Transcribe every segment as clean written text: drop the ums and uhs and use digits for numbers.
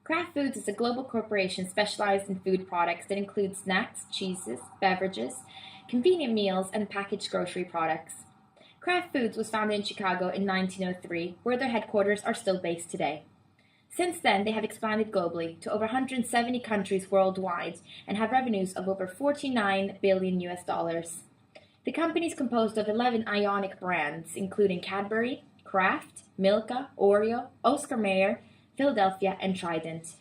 Kraft Foods is a global corporation specialized in food products that include snacks, cheeses, beverages, convenient meals, and packaged grocery products. Kraft Foods was founded in Chicago in 1903, where their headquarters are still based today. Since then, they have expanded globally to over 170 countries worldwide and have revenues of over 49 billion US dollars. The company is composed of 11 iconic brands, including Cadbury, Kraft, Milka, Oreo, Oscar Mayer, Philadelphia, and Trident.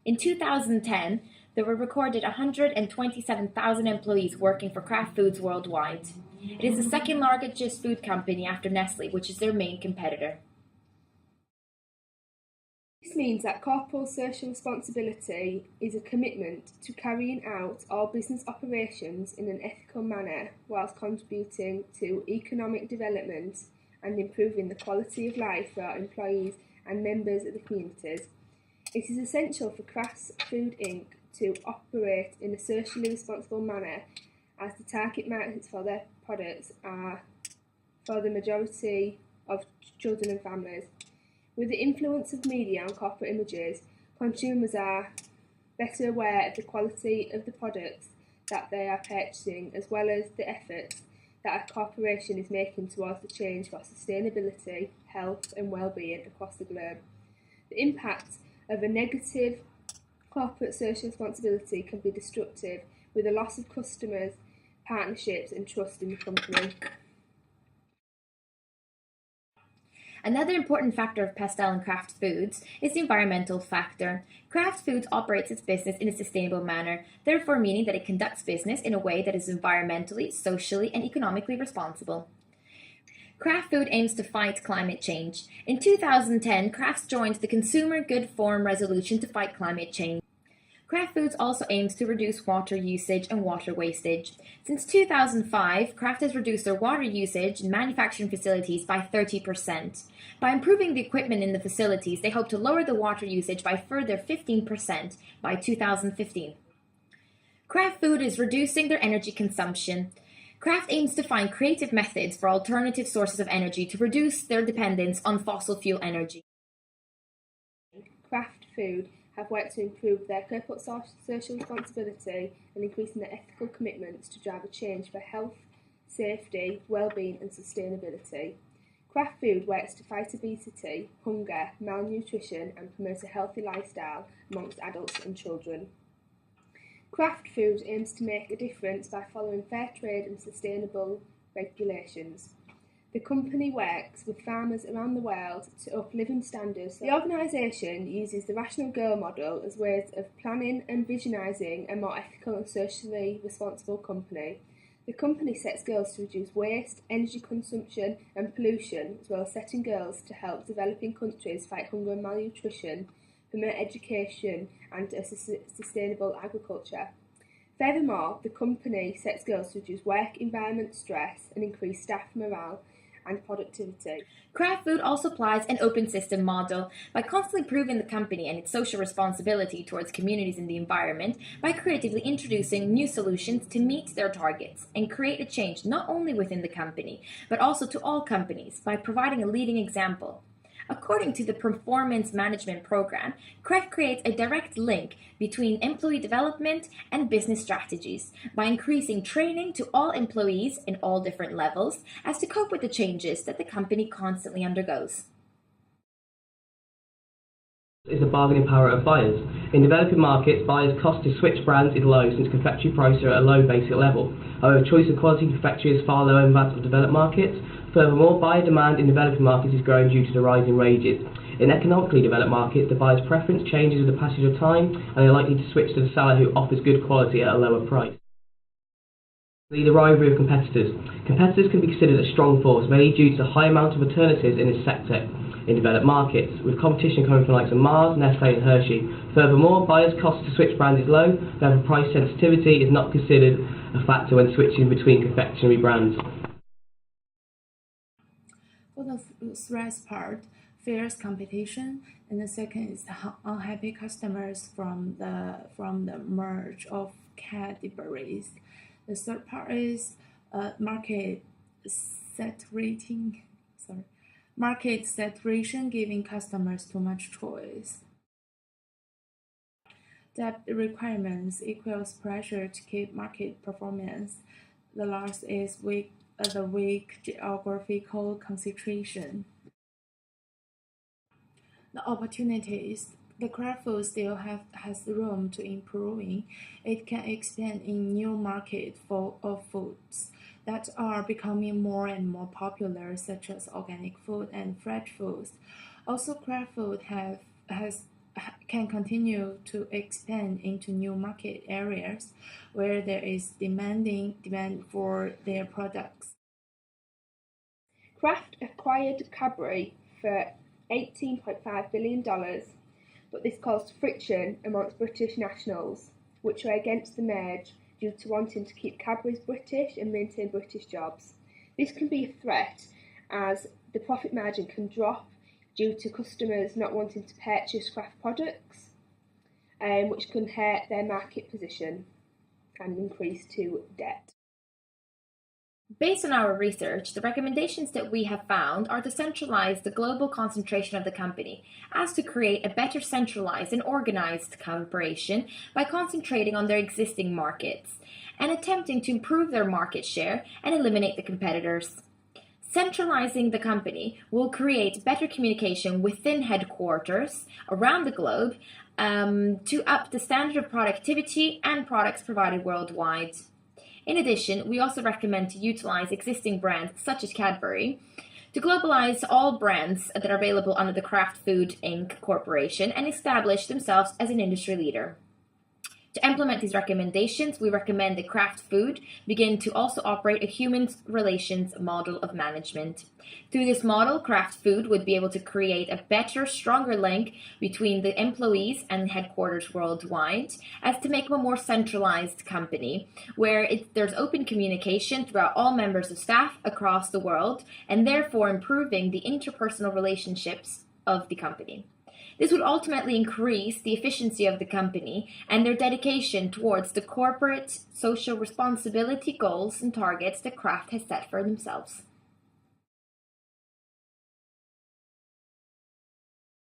In 2010, there were recorded 127,000 employees working for Kraft Foods worldwide. It is the second largest food company after Nestle, which is their main competitor. This means that corporate social responsibility is a commitment to carrying out all business operations in an ethical manner whilst contributing to economic development and improving the quality of life for our employees and members of the communities. It is essential for Kraft Food Inc. to operate in a socially responsible manner, as the target markets for their products are for the majority of children and families. With the influence of media on corporate images, consumers are better aware of the quality of the products that they are purchasing, as well as the efforts that a corporation is making towards the change for sustainability, health and well-being across the globe. The impact of a negative corporate social responsibility can be destructive, with a loss of customers, partnerships and trust in the company. Another important factor of Pestel and Kraft Foods is the environmental factor. Kraft Foods operates its business in a sustainable manner, therefore meaning that it conducts business in a way that is environmentally, socially, and economically responsible. Kraft Food aims to fight climate change. In 2010, Kraft joined the Consumer Good Forum resolution to fight climate change. Kraft Foods also aims to reduce water usage and water wastage. Since 2005, Kraft has reduced their water usage in manufacturing facilities by 30%. By improving the equipment in the facilities, they hope to lower the water usage by further 15% by 2015. Kraft Food is reducing their energy consumption. Kraft aims to find creative methods for alternative sources of energy to reduce their dependence on fossil fuel energy. Kraft Food have worked to improve their corporate social responsibility and increasing their ethical commitments to drive a change for health, safety, well-being and sustainability. Kraft Food works to fight obesity, hunger, malnutrition and promote a healthy lifestyle amongst adults and children. Kraft Food aims to make a difference by following fair trade and sustainable regulations. The company works with farmers around the world to up living standards. The organisation uses the rational goal model as ways of planning and visionising a more ethical and socially responsible company. The company sets goals to reduce waste, energy consumption and pollution, as well as setting goals to help developing countries fight hunger and malnutrition, promote education and a sustainable agriculture. Furthermore, the company sets goals to reduce work environment stress and increase staff morale and productivity. Kraft Food also applies an open system model by constantly improving the company and its social responsibility towards communities and the environment by creatively introducing new solutions to meet their targets and create a change not only within the company, but also to all companies by providing a leading example. According to the Performance Management Program, Kraft creates a direct link between employee development and business strategies by increasing training to all employees in all different levels as to cope with the changes that the company constantly undergoes. Is the bargaining power of buyers. In developing markets, buyers' cost to switch brands is low since confectionery prices are at a low basic level. However, choice of quality confectionery is far lower in that of developed markets. Furthermore, buyer demand in developing markets is growing due to the rise in wages. In economically developed markets, the buyer's preference changes with the passage of time and they are likely to switch to the seller who offers good quality at a lower price. The rivalry of competitors. Competitors can be considered a strong force, mainly due to the high amount of alternatives in this sector in developed markets, with competition coming from the likes of Mars, Nestle and Hershey. Furthermore, buyers' cost to switch brands is low, therefore price sensitivity is not considered a factor when switching between confectionery brands. For the first part, fierce competition, and the second is unhappy customers from the merge of categories. The third part is market saturation, giving customers too much choice. Debt requirements equals pressure to keep market performance. The last is the weak geographical concentration. The opportunities. The Kraft food still has room to improving. It can expand in new markets of foods that are becoming more and more popular, such as organic food and fresh foods. Also, Kraft food can continue to expand into new market areas where there is demand for their products. Kraft acquired Cadbury for $18.5 billion, but this caused friction amongst British nationals, which were against the merge due to wanting to keep Cadbury's British and maintain British jobs. This can be a threat as the profit margin can drop due to customers not wanting to purchase Kraft products, which can hurt their market position and increase to debt. Based on our research, the recommendations that we have found are to centralize the global concentration of the company, as to create a better centralized and organized corporation by concentrating on their existing markets and attempting to improve their market share and eliminate the competitors. Centralizing the company will create better communication within headquarters around the globe to up the standard of productivity and products provided worldwide. In addition, we also recommend to utilize existing brands such as Cadbury to globalize all brands that are available under the Kraft Food Inc. Corporation and establish themselves as an industry leader. To implement these recommendations, we recommend that Kraft Food begin to also operate a human relations model of management. Through this model, Kraft Food would be able to create a better, stronger link between the employees and headquarters worldwide, as to make them a more centralized company, where there's open communication throughout all members of staff across the world, and therefore improving the interpersonal relationships of the company. This would ultimately increase the efficiency of the company and their dedication towards the corporate social responsibility goals and targets that Kraft has set for themselves.